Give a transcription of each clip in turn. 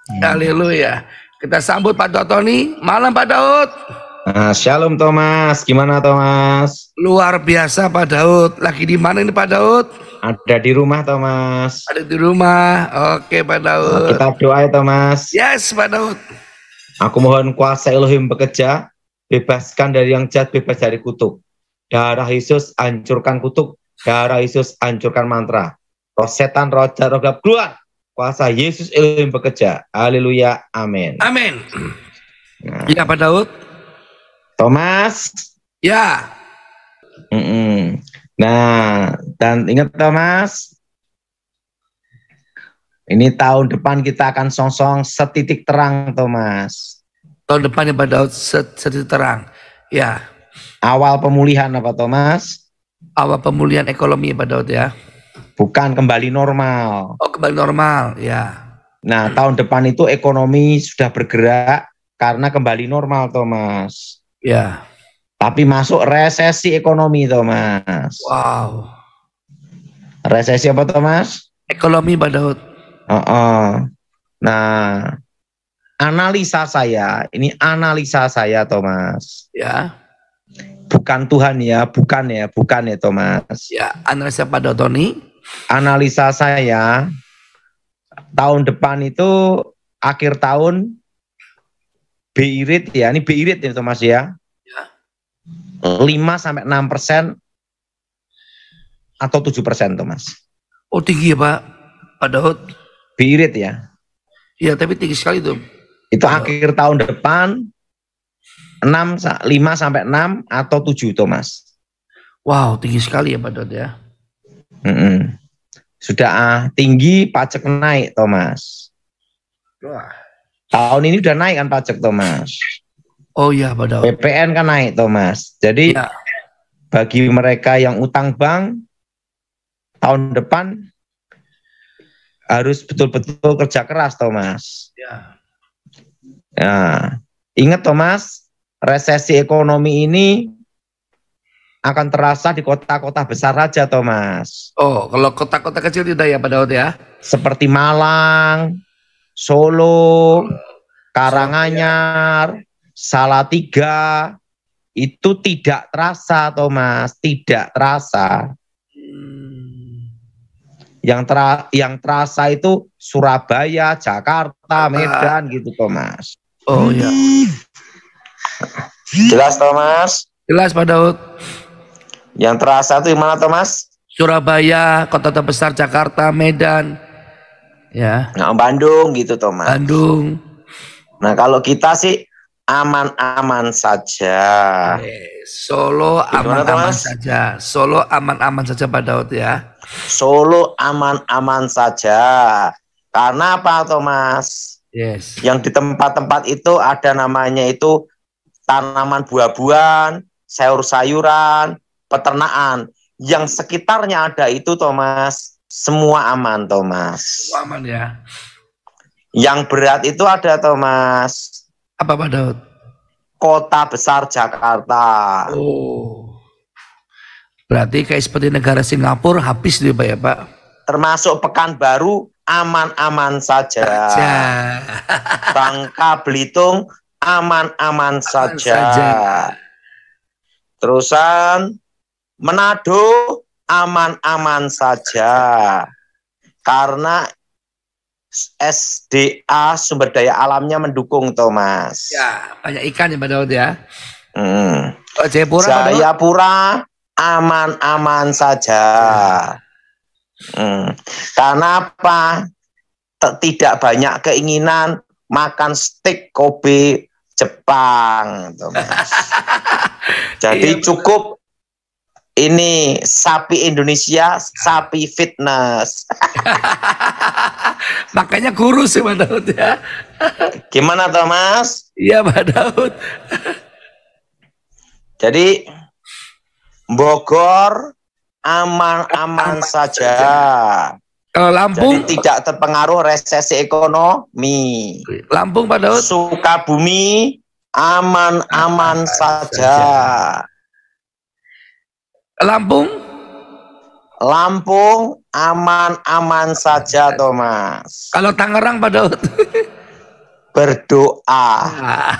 Haleluya. Kita sambut Pak Tony. Malam Pak Daud. Nah, Shalom Thomas, gimana Thomas? Luar biasa Pak Daud. Lagi di mana ini Pak Daud? Ada di rumah Thomas. Ada di rumah. Oke Pak Daud. Kita doa ya Thomas. Yes Pak Daud. Aku mohon kuasa Elohim bekerja, bebaskan dari yang jahat, bebas dari kutuk. Darah Yesus hancurkan kutuk, darah Yesus hancurkan mantra. Roh setan, roh jahat, roh gelap keluar. Kuasa Yesus Elohim bekerja. Haleluya, amin. Amin. Nah, Ya Pak Daud. Thomas. Ya. Nah, dan ingat Thomas, ini tahun depan kita akan song-song setitik terang Thomas. Tahun depan ya Pak Daud setitik terang. Ya. Awal pemulihan apa Thomas? Awal pemulihan ekonomi Pak Daud ya. Bukan kembali normal. Oh kembali normal ya. Nah tahun depan itu ekonomi sudah bergerak karena kembali normal Thomas. Ya. Tapi masuk resesi ekonomi Thomas. Wow. Resesi apa Thomas? Ekonomi Pak Daud. Nah analisa saya, ini analisa saya Thomas. Ya. Bukan Tuhan ya, bukan ya Thomas. Ya, analisa Pak Daud Tony. Analisa saya tahun depan itu akhir tahun BI rate ya, ini BI rate ya Thomas ya. 5-6% atau 7% Thomas. Oh tinggi ya Pak Daud. BI rate ya. Ya tapi tinggi sekali tuh. Itu akhir tahun depan 5-6 atau 7 Thomas. Wow tinggi sekali ya Pak Daud ya. Sudah tinggi, pajak naik Thomas. Wah. Tahun ini udah naik kan pajak Thomas. Oh iya Pak Daud. PPN kan naik Thomas. Jadi ya. Bagi mereka yang utang bank tahun depan harus betul-betul kerja keras Thomas. Ya. Nah, ingat Thomas, resesi ekonomi ini akan terasa di kota-kota besar saja Thomas. Oh kalau kota-kota kecil tidak ya Pak Daud ya. Seperti Malang, Solo, Karanganyar, Salatiga, itu tidak terasa Thomas, tidak terasa. Yang terasa itu Surabaya, Jakarta, Medan gitu Thomas. Oh ya. Jelas Thomas? Jelas Pak Daud. Yang terasa itu di mana Thomas? Surabaya, kota terbesar Jakarta, Medan. Ya. Nah, Bandung gitu Thomas. Bandung. Nah kalau kita sih aman-aman saja. Solo aman-aman saja. Solo aman-aman saja Pak Daud ya. Solo aman-aman saja. Karena apa Thomas? Yes. Yang di tempat-tempat itu ada namanya itu tanaman buah-buahan, sayur-sayuran, peternakan. Yang sekitarnya ada itu Thomas, semua aman Thomas. Aman ya. Yang berat itu ada Thomas. Apa Pak Daud? Kota besar Jakarta. Oh. Berarti kayak seperti negara Singapura habis dia Pak ya Pak. Termasuk Pekanbaru aman-aman saja. Bangka Belitung aman-aman saja. Terusan Manado aman-aman saja. Karena SDA sumber daya alamnya mendukung Thomas. Ya, banyak ikan ya Pak Daud ya. Jayapura aman-aman saja. Karena apa? Tidak banyak keinginan makan steak Kobe Jepang Thomas. Jadi cukup ini sapi Indonesia, sapi fitness. Makanya kurus ya Pak Daud ya. Gimana Thomas? Iya Pak Daud. Jadi Bogor aman-aman saja. Kalau Lampung? Jadi tidak terpengaruh resesi ekonomi. Lampung Pak Daud? Sukabumi aman-aman saja. Lampung? Lampung aman-aman saja Thomas. Kalau Tangerang Pak Daud? berdoa. Ah,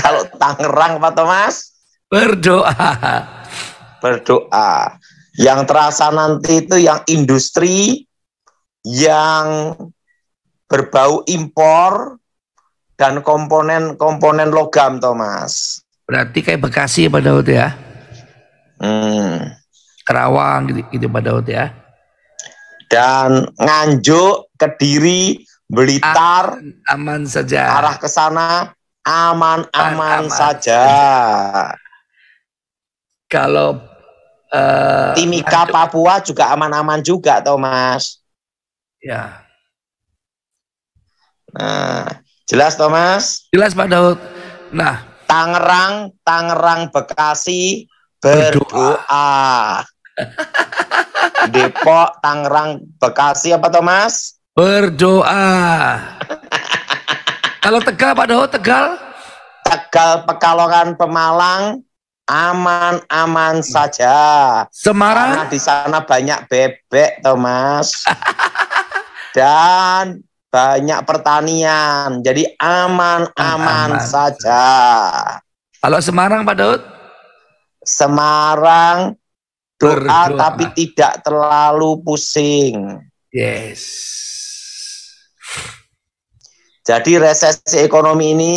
Kalau Tangerang Pak Thomas, berdoa. berdoa. Yang terasa nanti itu yang industri yang berbau impor dan komponen logam, Thomas. Berarti kayak Bekasi ya Pak Daud ya. Kerawang gitu Pak Daud ya. Dan Nganjuk, Kediri, Blitar, Aman saja. arah ke sana aman Aman saja. Kalau Timika, Nganjuk, Papua juga aman-aman juga, Thomas. ya. Nah, jelas, Thomas? Jelas Pak Daud. Nah, Tangerang, Bekasi berdoa. Depok, Tangerang, Bekasi apa, Thomas? berdoa. Kalau Tegal Pak Daud, Tegal Tegal, Pekalongan, Pemalang aman-aman saja. Semarang, Karena di sana banyak bebek, Thomas. Dan banyak pertanian. Jadi aman-aman saja. Kalau Semarang Pak Daud, Semarang doa berdoa. tapi tidak terlalu pusing. Yes. Jadi resesi ekonomi ini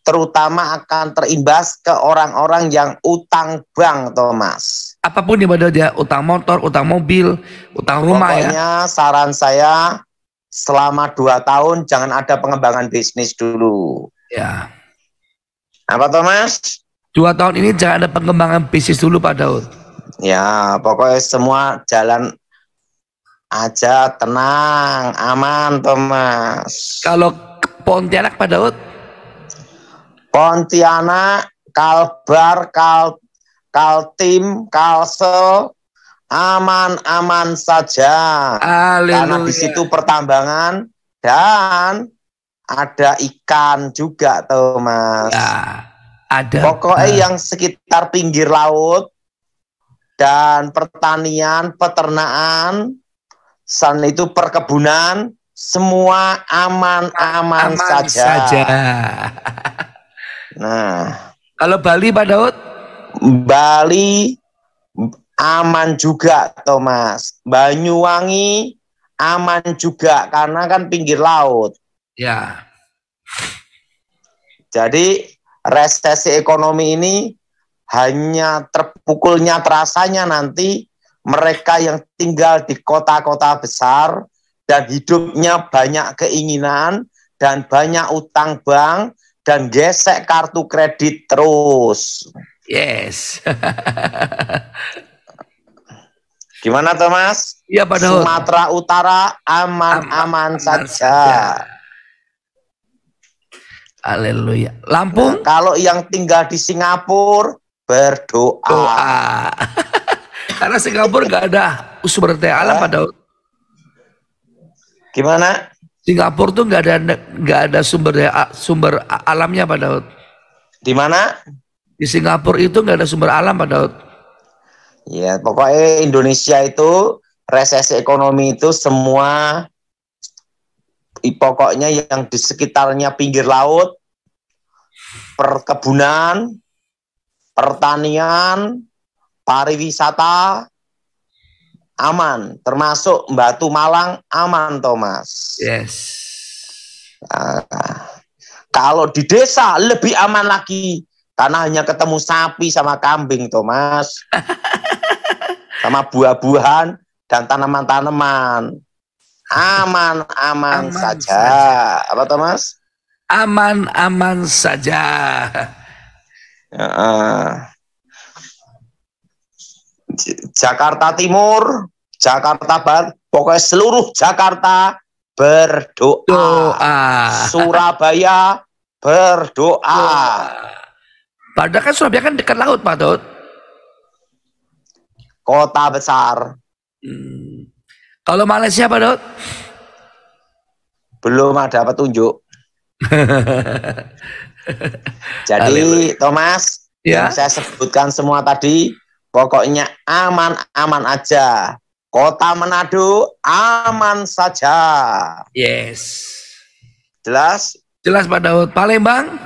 terutama akan terimbas ke orang-orang yang utang bank, Thomas. Apapun ya Pak Daud ya, utang motor, utang mobil, utang rumah ya. Pokoknya saran saya selama 2 tahun jangan ada pengembangan bisnis dulu. Ya. Apa, Thomas? 2 tahun ini jangan ada pengembangan bisnis dulu Pak Daud. Ya, pokoknya semua jalan aja, tenang, aman, Thomas. Kalau ke Pontianak Pak Daud, Pontianak, Kalbar, Kaltim, Kalsel, aman-aman saja. Karena di haleluya. situ pertambangan dan ada ikan juga, Thomas. Ya, ada. Pokoknya yang sekitar pinggir laut dan pertanian, peternakan, san itu perkebunan, semua aman-aman saja. Nah, Kalau Bali Pak Daud, Bali aman juga, Thomas. Banyuwangi aman juga karena kan pinggir laut. ya. Jadi resesi ekonomi ini hanya terpukulnya terasanya nanti mereka yang tinggal di kota-kota besar dan hidupnya banyak keinginan dan banyak utang bank dan gesek kartu kredit terus. Yes. Gimana, Thomas? Iya Pak Daud. Sumatera Utara aman-aman saja. Haleluya. Lampung, Nah, kalau yang tinggal di Singapura berdoa. doa. Karena Singapura nggak ada sumber daya alam Pak Daud. Gimana? Singapura tuh nggak ada sumber alamnya Pak Daud. Di mana? Di Singapura itu nggak ada sumber alam Pak Daud. Ya, pokoknya Indonesia itu resesi ekonomi itu semua pokoknya yang di sekitarnya pinggir laut, perkebunan, pertanian, pariwisata aman, termasuk Batu Malang aman, Thomas. Yes. Nah, kalau di desa lebih aman lagi karena hanya ketemu sapi sama kambing, Thomas. Sama buah-buahan dan tanaman-tanaman. Aman-aman saja. Apa, Thomas? Aman-aman saja. Jakarta Timur, Jakarta Barat, pokoknya seluruh Jakarta berdoa. Doa. Surabaya berdoa. Padahal kan Surabaya kan dekat laut Pak Daud. Kota besar. Kalau Malaysia Pak Daud? Belum ada petunjuk. Jadi Thomas, Ya. yang saya sebutkan semua tadi, pokoknya aman-aman aja. Kota Manado aman saja. Yes. Jelas? Jelas Pak Daud. Palembang?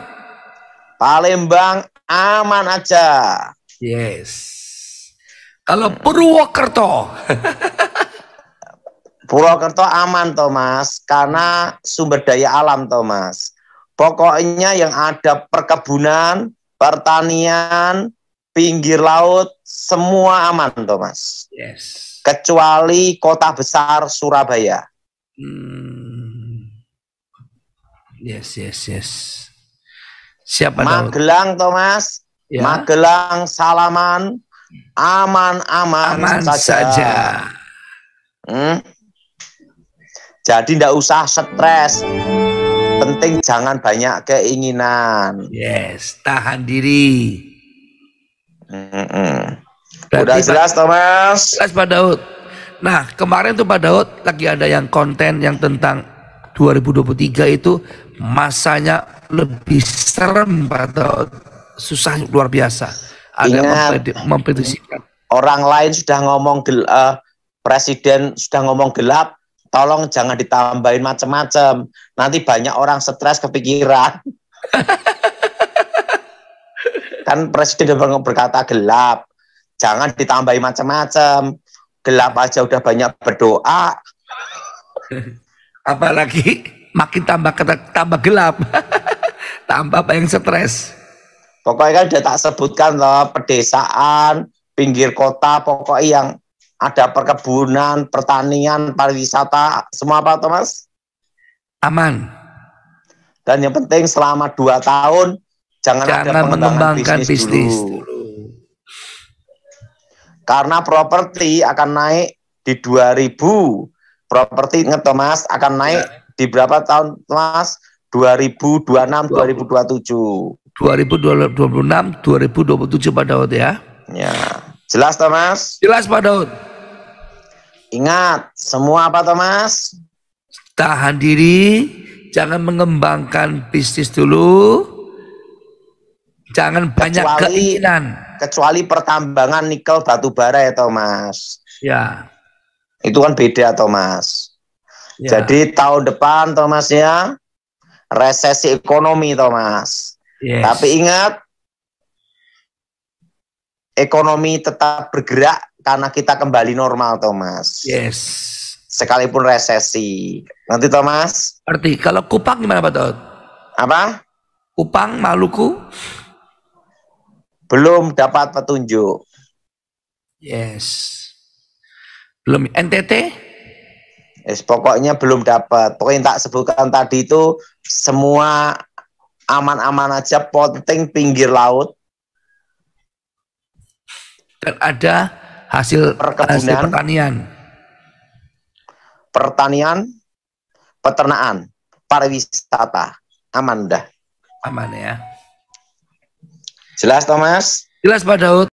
Palembang aman aja. Yes. Kalau Purwokerto? Purwokerto aman Thomas, karena sumber daya alam Thomas. Pokoknya yang ada perkebunan, pertanian, pinggir laut, semua aman Thomas. Yes. Kecuali kota besar Surabaya. Yes. Siapa Daud? Magelang Thomas, Ya. Magelang Salaman, aman saja. Jadi tidak usah stres. Penting jangan banyak keinginan. Yes, tahan diri. Udah jelas Thomas? Jelas Pak Daud. Nah kemarin tuh Pak Daud lagi ada yang konten yang tentang 2023 itu masanya lebih serem Pak Daud. Susah luar biasa. Ada Ingat, memprediksikan. orang lain sudah ngomong presiden sudah ngomong gelap, tolong jangan ditambahin macam-macam. Nanti banyak orang stres kepikiran. Kan presiden udah berkata gelap, jangan ditambahin macam-macam. Gelap aja udah banyak berdoa. Apalagi makin tambah gelap. Tambah yang stres. Pokoknya kan udah tak sebutkan loh, pedesaan, pinggir kota, pokoknya yang ada perkebunan, pertanian, pariwisata, semua apa Thomas? Aman. Dan yang penting selama 2 tahun jangan ada pengembangan bisnis dulu. Karena properti akan naik di 2000. Properti ingat Thomas akan naik di berapa tahun Thomas? 2026, 2027. 2026, 2027 Pak Daud ya. Ya, jelas Thomas? Jelas Pak Daud. Ingat, semua apa Thomas? Tahan diri, jangan mengembangkan bisnis dulu. Jangan banyak keinginan. Kecuali pertambangan nikel batu bara ya Thomas. Ya. Itu kan beda Thomas. Ya. Jadi tahun depan Thomas ya, resesi ekonomi Thomas. Yes. Tapi ingat, ekonomi tetap bergerak karena kita kembali normal Thomas. Yes. Sekalipun resesi. Nanti Thomas. Arti kalau Kupang gimana Pak Daud? Apa? Kupang, Maluku? Belum dapat petunjuk. Yes. Belum NTT? Yes, pokoknya belum dapat. Pokoknya yang tak sebutkan tadi itu semua aman-aman aja, penting pinggir laut. Dan ada hasil pertanian. Pertanian, peternakan, pariwisata. Aman dah. Aman ya. Jelas Thomas? Jelas Pak Daud.